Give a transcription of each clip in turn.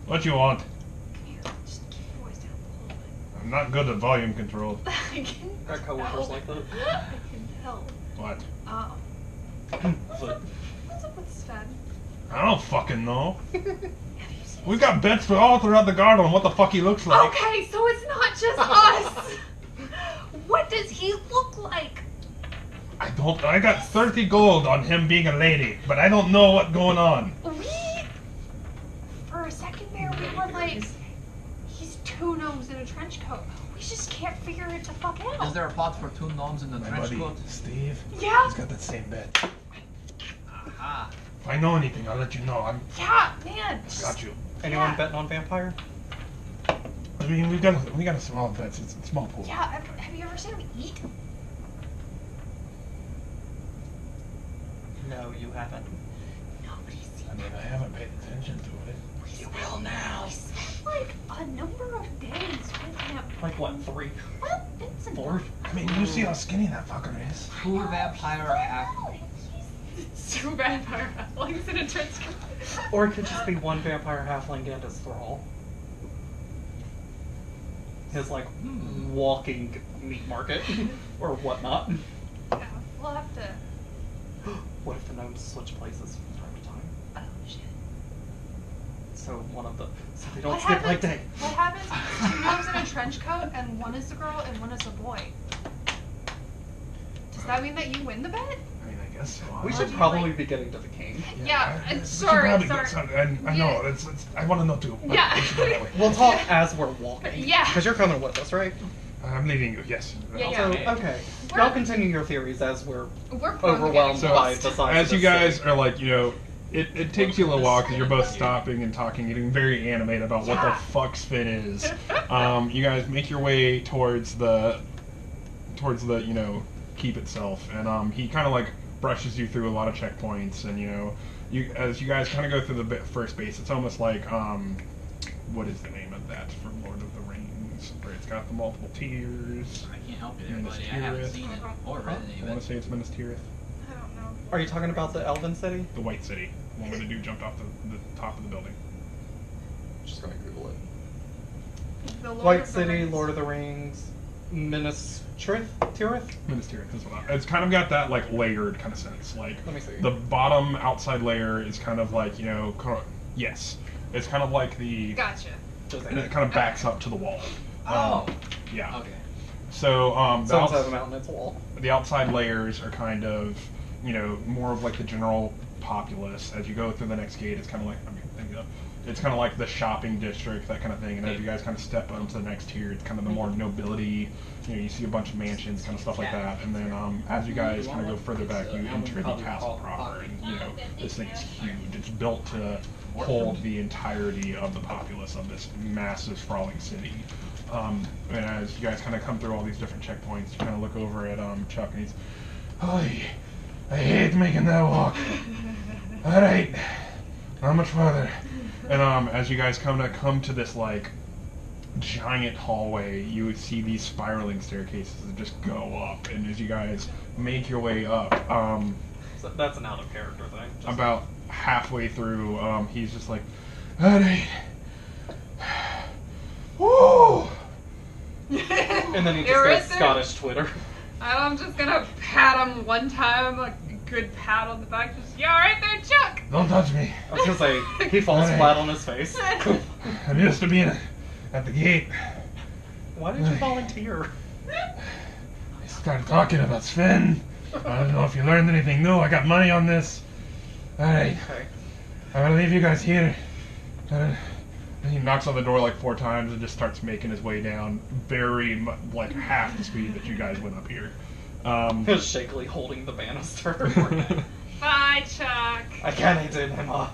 What you want? Come here, just keep your voice down a little bit. I'm not good at volume control. I can Our coworkers like that. I can tell. What? What's up with Sven? I don't fucking know. Have you seen We've got bets for all throughout the garden on what the fuck he looks like. Okay, so it's not just us. What does he look like? I got 30 gold on him being a lady, but I don't know what's going on. For a second there, we were like, he's two gnomes in a trench coat. We just can't figure it the fuck out. Is there a plot for two gnomes in the My trench buddy, coat? Steve, Yeah. he's got that same bet. Aha. If I know anything, I'll let you know. Yeah, man. Got you. Anyone Yeah. betting on vampire? I mean, we got a small bet. It's a small pool. Yeah, have you ever seen him eat? No, you haven't. Nobody's seen I mean, him. I haven't paid attention to it. You will now. We spent like a number of days with him. Like what, 3? Well, it's a 4? I mean, you see how skinny that fucker is. Poor vampire half. Two vampire halflings in a trench coat. Or it could just be one vampire halfling and his thrall. His, like, walking meat market. Or whatnot. Yeah, we'll have to. What if the gnomes switch places from time to time? Oh shit. So one of the... So they don't What skip like happens? day. What happens? Two gnomes in a trench coat, and one is a girl and one is a boy. Does that mean that you win the bet? I mean, I guess so. We Or should do you probably like- be getting to the king. Yeah, we should sorry. probably get some- I know. It's, I want to know too. but Yeah. we should probably- We'll talk as we're walking. Yeah. Because you're coming with us, right? I'm leaving you. Yes. Yeah, So, yeah. okay. We're- Y'all continue your theories as we're We're prone to overwhelmed getting by lost. the size As of you the guys city. are like, it takes you a little while because you're both stopping and talking, getting very animated about what the Yeah. fuck Spin is. You guys make your way towards the keep itself, and he kind of like brushes you through a lot of checkpoints, and as you guys kind of go through the first base, it's almost like what is the name of that from Lord of the Rings, where it's got the multiple tiers. I can't help you there, Minas buddy. I haven't Tirith. seen it or read any I of want it. to say it's Minas Tirith, I don't know. Are you talking about the Elven City? the White City, the one where the dude jumped off the top of the building. Just gonna Google it. The Lord White of the City, Rings. Lord of the Rings, Minas Tirith? Minas Tirith is what it's kind of got that like layered kind of sense. Like Let me see. the bottom outside layer is kind of like yes, it's kind of like the Gotcha. Just and it kind of backs up to the wall. Oh. Yeah. Okay. So so inside the mountain, it's a wall. the outside layers are kind of more of like the general populace. As you go through the next gate, it's kind of like it's kind of like the shopping district, that kind of thing. And as you guys kind of step onto the next tier, it's kind of the more nobility. You see a bunch of mansions, kind of stuff like that. And then as you guys kind of go further back, you enter the castle proper. And this thing is huge. It's built to hold the entirety of the populace of this massive, sprawling city. And as you guys kind of come through all these different checkpoints, you kind of look over at Chuck, and he's, "Oh, I hate making that walk. All right, not much farther." And as you guys come to this like giant hallway, you would see these spiraling staircases that just go up. And as you guys make your way up, So that's an out of character thing. Just about halfway through, he's just like, "All right, woo." and then he just There goes is there- Scottish Twitter. I'm just gonna pat him one time, like a good pat on the back. Just, you alright there, Chuck? Don't touch me. I was gonna say, he falls Alright. flat on his face. I'm used to being at the gate. Why did you volunteer? I started talking about Sven. I don't know if you learned anything new. I got money on this. Alright, Okay. I'm gonna leave you guys here. He knocks on the door like 4 times and just starts making his way down, very like half the speed that you guys went up here. He was shakily holding the banister. Bye, Chuck. I can't eat it, Emma.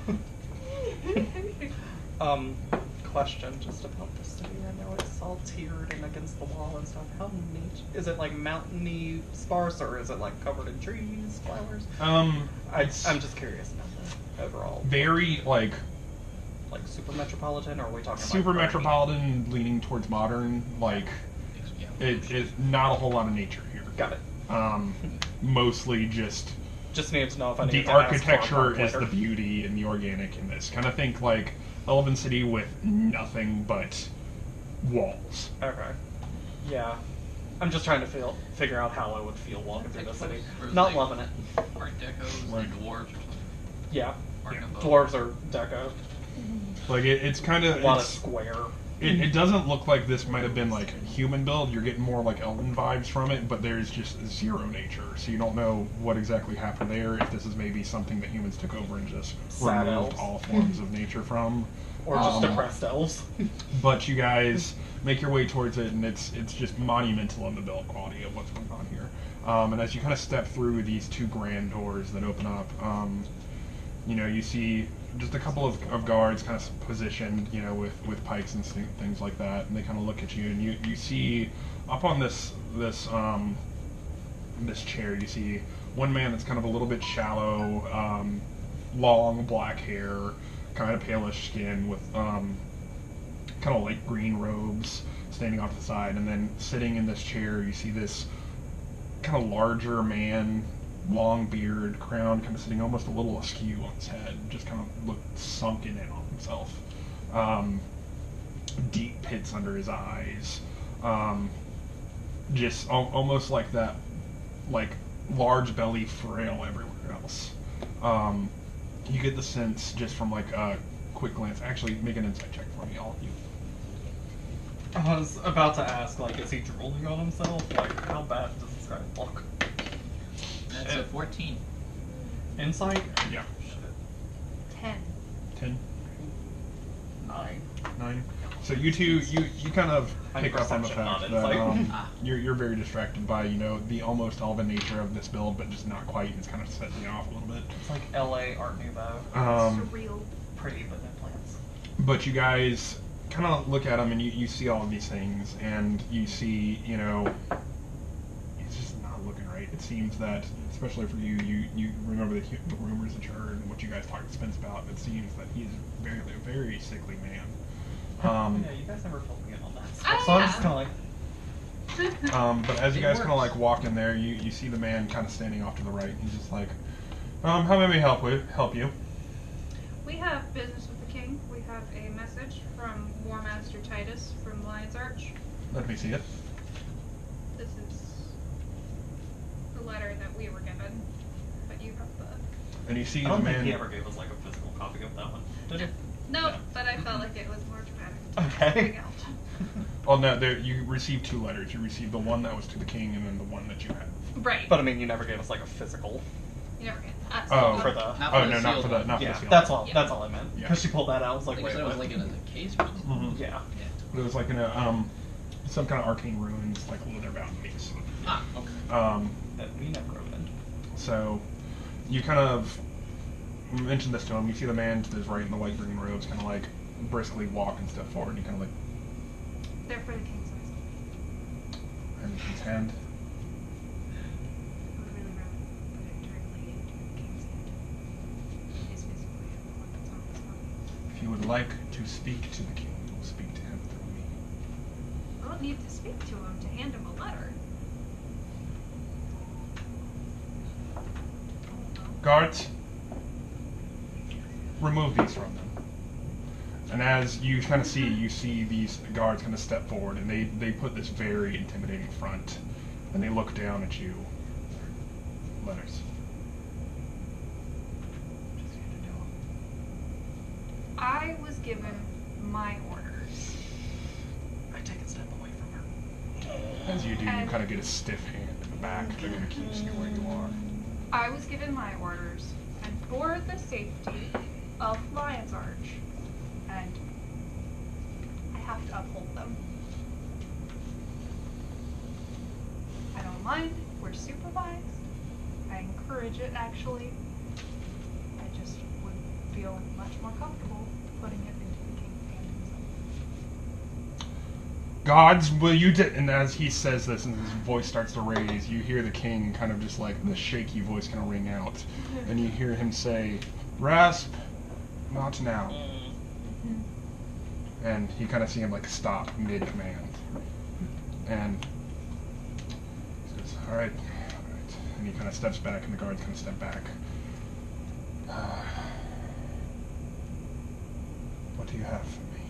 Question just about the city. I know it's all tiered and against the wall and stuff. How neat is it? Like mountainy, sparse, or is it like covered in trees, flowers? I'm just curious about the overall. very like super metropolitan, or are we talking super like metropolitan, leaning towards modern. Like it is not a whole lot of nature here. Got it. Mostly just Just needed to know if I need the to ask for a architecture is later. the beauty and the organic in this. Kind of think like Elven city with nothing but walls. Okay. Yeah. I'm just trying to figure out how I would feel walking through the city. Or Not like loving it. Art Decos, Like- like dwarves or something. Yeah. Art Yeah. Nouveau. Dwarves are deco. Like it's kind A of lot of square. it doesn't look like this might have been like human build. You're getting more like elven vibes from it, but there's just zero nature, so you don't know what exactly happened there. If this is maybe something that humans took over and just Sad removed elves. all forms of nature from. Or just Um, depressed elves. But you guys make your way towards it, and it's just monumental in the build quality of what's going on here. And as you kind of step through these two grand doors that open up, you know, you see just a couple of guards kind of positioned, you know, with pikes and things like that, and they kind of look at you, and you see up on this chair, you see one man that's kind of a little bit shallow, long black hair, kind of palish skin with kind of light green robes standing off the side, and then sitting in this chair you see this kind of larger man, long beard, crown kind of sitting almost a little askew on his head, just kind of looked sunken in on himself. Deep pits under his eyes, just almost like that, like large belly frail everywhere else. You get the sense just from like a quick glance. Actually, make an insight check for me, all of you. I was about to ask, like, is he drooling on himself? Like, how bad does this guy look? That's a 14. Insight? Yeah. 10. 10, 9. 9. So you two, you kind of I'm pick up on the perception, fact not that insight. you're very distracted by, you know, the almost elven nature of this build, but just not quite. It's kind of setting you off a little bit. It's like LA Art Nouveau. Surreal. Pretty, but no plants. But you guys kind of look at him and you see all of these things, and you see, you know, it's just not looking right. It seems that, especially for you, you remember the rumors that you heard and what you guys talked to Spence about. It seems that he's a very sickly man. Yeah, you guys never filled me in on that stuff, Oh, so I'm yeah. just kind of like, But as you It guys kind of works. like walk in there, you see the man kind of standing off to the right, and he's just like, how may we help you? We have business with the king. We have a message from War Master Titus from Lion's Arch. Let me see it. This is the letter that we were given, but you have the... And you see I the don't think man. he ever gave us like a physical copy of that one. Did he? No, Yeah. but I felt like it was more dramatic. Okay. Bring out. Oh no, you received two letters. You received the one that was to the king, and then the one that you had. Right. But I mean, you never gave us like a physical You never get Oh. for the. Not Oh for no, the not for sealed the one. not for Yeah, the seal. that's all. Yeah. That's all I meant. Yeah. Because she pulled that out, I was I like, think wait, it was what? like in a case or something. Mhm. Yeah. It was like in a some kind of arcane ruins, like leather bound case. Ah, okay. That we never opened. So you kind of mentioned this to him. You see the man to his right in the light green robes, kind of like briskly walk and step forward. And you kind of like, They're for the king's eyes. and his hand. It would really rub it, but it directly into the king's hand. His physical hand, the one that's on his body. If you would like to speak to the king, you will speak to him through me. I don't need to speak to him to hand him a letter. Guards, remove these from them. And as you kind of see, you see these guards kind of step forward, and they put this very intimidating front, and they look down at you. Letters. I was given my orders. I take a step away from her. As you do, you And- kind of get a stiff hand in the back. They're going to keep you where you are. I was given my orders, and for the safety of Lion's Arch, and I have to uphold them. I don't mind. We're supervised. I encourage it, actually. I just would feel much more comfortable putting it into the king's hand himself. Gods, will you and as he says this and his voice starts to raise, you hear the king kind of just like the shaky voice kind of ring out. And you hear him say, Rasp, not now. And you kind of see him like stop mid-command. And he says, all right. And he kind of steps back and the guards kind of step back. What do you have for me?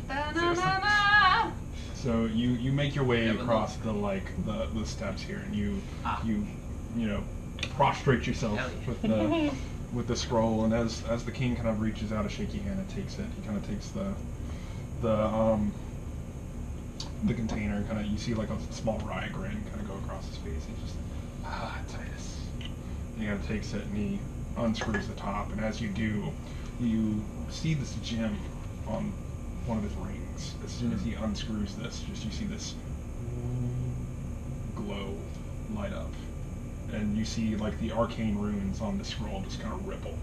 Da-na-na-na. So you make your way Yeah, but across the steps here, and you prostrate yourself Hell yeah. with the with the scroll, and as the king kind of reaches out a shaky hand and takes it, he kind of takes the container, and kind of you see like a small wry grin kind of go across his face. He's just Titus. And he kind of takes it and he unscrews the top, and as you do, you see this gem on one of his rings. As soon as he unscrews this, you see this glow light up, and you see like the arcane runes on the scroll just kind of ripple,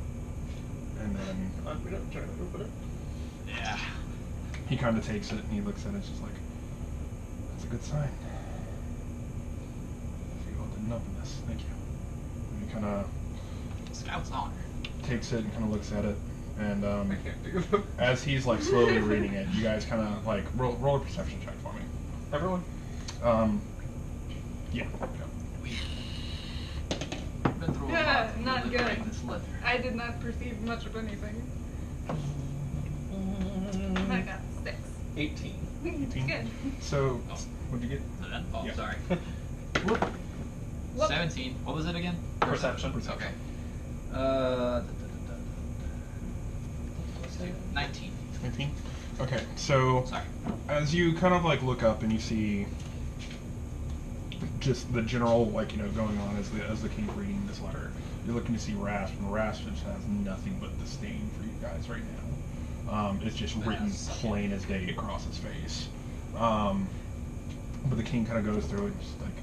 and then We don't try to open it. Yeah. he kind of takes it and he looks at it, just like, that's a good sign. You all didn't open this, thank you. And he kind of Scout's honor. takes it and kind of looks at it, and I can't do it. as he's like slowly reading it, you guys kind of like roll a perception check for me. Everyone? Yeah. We've been through a Yeah, lot to not liberate good. this leather. I did not perceive much of anything. I got 6. 18. 18. Good. So, Oh. what'd you get? So then, oh, Yeah. sorry. Whoop. 17. What was it again? Perception. Okay. 19. 19. Okay, so Sorry. as you kind of like look up and you see just the general going on as the king's reading this letter, you're looking to see Rasp, and Rasp just has nothing but disdain for you guys right now. It's just written plain as day across his face. But the king kind of goes through it and just like,